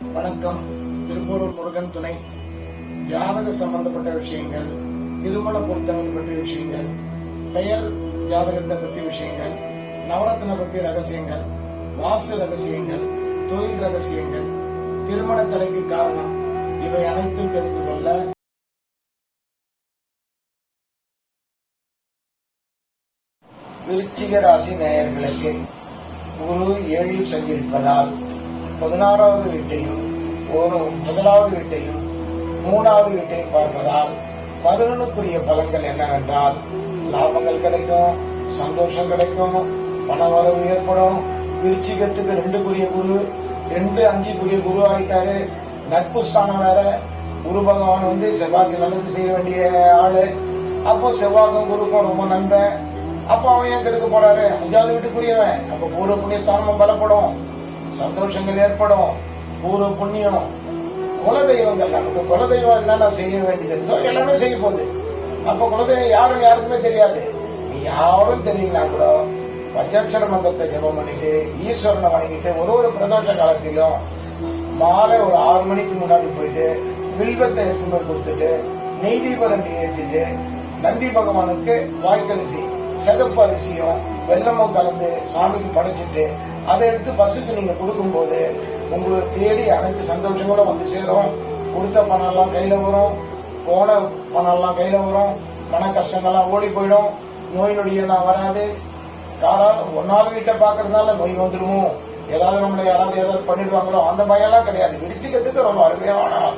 வணக்கம். திருப்பூரூர் முருகன் துணை. ஜாதக சம்பந்தப்பட்ட விஷயங்கள், திருமண பொருத்தங்கள் பற்றிய விஷயங்கள், பெயர் ஜாதகத்தை பற்றிய விஷயங்கள், நவரத்ன பற்றிய ரகசியங்கள், வாசு ரகசியங்கள், தொழில் ரகசியங்கள், திருமண தடைக்கு காரணம், இவை அனைத்தும் தெரிந்து கொள்ள விருச்சிக ராசி நேயர்களுக்கு குரு 7 சஞ்சரிப்பதால் 16வது வீட்டையும் 1வது வீட்டையும் 3வது வீட்டையும் பார்ப்பதால் 11க்குரிய பலன்கள் என்னவென்றால், லாபங்கள் கிடைக்கும், சந்தோஷம் கிடைக்கும், பண வரவு ஏற்படும். விருச்சிகத்துக்கு 2க்குரிய குரு 2-5க்குரிய குரு ஆயிட்டாரு. நட்பு ஸ்தானம் வேற. குரு பகவான் செவ்வாய்க்கு நல்லது செய்ய வேண்டிய ஆளு. அப்போ செவ்வாய்க்கும் குருக்கும் ரொம்ப நண்பன். அப்ப அவன் ஏன் கெடுக்க போறாரு? 5வது வீட்டுக்குரியவன். அப்ப பூர்வ புண்ணிய ஸ்தானமும் பலப்படும், சந்தோஷங்கள் ஏற்படும், பூர்வ புண்ணியம். குலதெய்வங்கள், நமக்கு குலதெய்வம் என்னன்னா செய்ய வேண்டியது இருந்தோ எல்லாமே செய்ய போகுது. அப்ப குலதெய்வம் யாருன்னு யாருக்குமே தெரியாது. நீ யாரும் தெரியலனா கூட பஞ்சாட்சர மந்திரத்தை ஜபம் பண்ணிட்டு ஈஸ்வரனை வணங்கிட்டு ஒரு பிரதோஷ காலத்திலும் மாலை ஒரு 6 மணிக்கு முன்னாடி போயிட்டு வில்வத்தை எடுத்து போய் கொடுத்துட்டு நெய் தீபரண்டி ஏற்றிட்டு நந்தி பகவானுக்கு வாய்க்கரிசி, சிகப்பு அரிசியும் வெள்ளமும் கலந்து சாமிக்கு படைச்சிட்டு அதை எடுத்து பசுக்கு நீங்க கொடுக்கும் போது உங்களுக்கு தேடி அனைத்து சந்தோஷங்களும் வந்து சேரும். கொடுத்த பணம் எல்லாம் கையில வரும், போன பணம் எல்லாம் கையில வரும், மன கஷ்டங்கள்லாம் ஓடி போயிடும், நோய் நொடியெல்லாம் வராது. 1வது வீட்டை பாக்குறதுனால நோய் வந்துருமோ, ஏதாவது நம்மள யாராவது பண்ணிடுவாங்களோ அந்த பயம் எல்லாம் கிடையாது. விருச்சிகத்துக்கு ரொம்ப அருமையான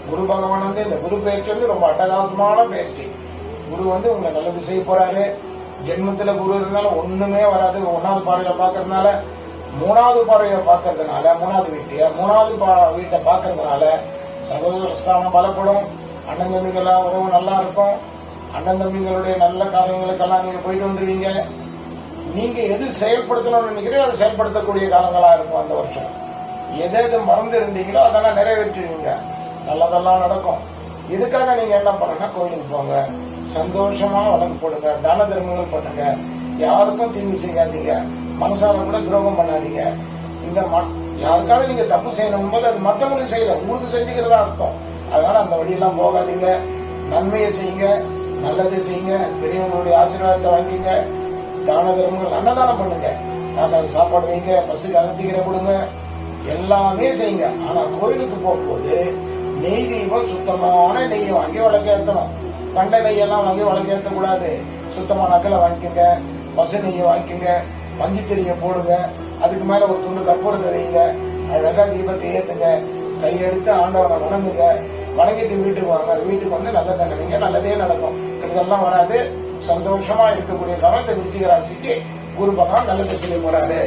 குரு பகவான் இந்த குரு பயிற்சி ரொம்ப அட்டகாசமான பயிற்சி. குரு உங்களை நல்லது செய்ய போறாரு. ஜென்மத்துல குரு இருந்தாலும் ஒண்ணுமே வராது. 1வது பார்வையை பாக்குறதுனால, 3வது பார்வையை பாக்குறதுனால, 3வது வீட்டை பாக்குறதுனால சகோதர ஸ்தானம் பலப்படும். அண்ணன் தம்பிகளா உறவு நல்லா இருக்கும். அண்ணன் தம்பிகளுடைய நல்ல காரியங்களுக்கெல்லாம் நீங்க போயிட்டு வந்துருவீங்க. நீங்க எது செயல்படுத்தணும்னு நினைக்கிறீங்க அதை செயல்படுத்தக்கூடிய காலங்களா இருக்கும். அந்த வருஷம் எது மறந்து இருந்தீங்களோ அதெல்லாம் நிறைவேற்றுவீங்க. நல்லதெல்லாம் நடக்கும். இதுக்காக நீங்க என்ன பண்ணுங்க, கோயிலுக்கு போங்க, சந்தோஷமா வழக்கு போடுங்க, தான தர்மங்கள் பண்ணுங்க, யாருக்கும் தீங்கு செய்யாதீங்க, மனசால கூட துரோகம் பண்ணாதீங்க. இந்த யாருக்காவது நீங்க தப்பு செய்யணும் போது அது மற்றவங்களுக்கு செய்யல, உங்களுக்கு செஞ்சுக்கிறதா அர்த்தம். அதனால அந்த வழியெல்லாம் போகாதீங்க. நன்மையை செய்யுங்க, நல்லதை செய்யுங்க, பெரியவங்களுடைய ஆசீர்வாதத்தை வாங்கிங்க, தான தர்மங்கள் அன்னதானம் பண்ணுங்க, காக்காவுக்கு சாப்பாடு வைங்க, பசுக்கு அகத்திக்கிற கொடுங்க, எல்லாமே செய்யுங்க. ஆனா கோயிலுக்கு போகும்போது நெய் தீபம் சுத்தமான நெய்யை வாங்கி வழக்கேற்றணும். கண்ட நெய்யெல்லாம் வாங்கி வழக்கேற்ற கூடாது. சுத்தமான அக்கலை வாங்கிக்கோங்க, பசு நெய்யை வாங்கிக்கோங்க, மஞ்சள் திரியை போடுங்க, அதுக்கு மேல ஒரு துண்டு கற்பூரத்தை வைங்க, அழகா தீபத்தை ஏத்துங்க, கையெடுத்து ஆண்டவனை வணங்குங்க, வணங்கிட்டு வீட்டுக்கு வாங்க. வீட்டுக்கு நல்லதை நினைங்க, நல்லதே நடக்கும். இதெல்லாம் வராது. சந்தோஷமா இருக்கக்கூடிய காலத்தை விருச்சிக ராசிக்கு குரு பகவான் நல்லது செய்ய போறாரு.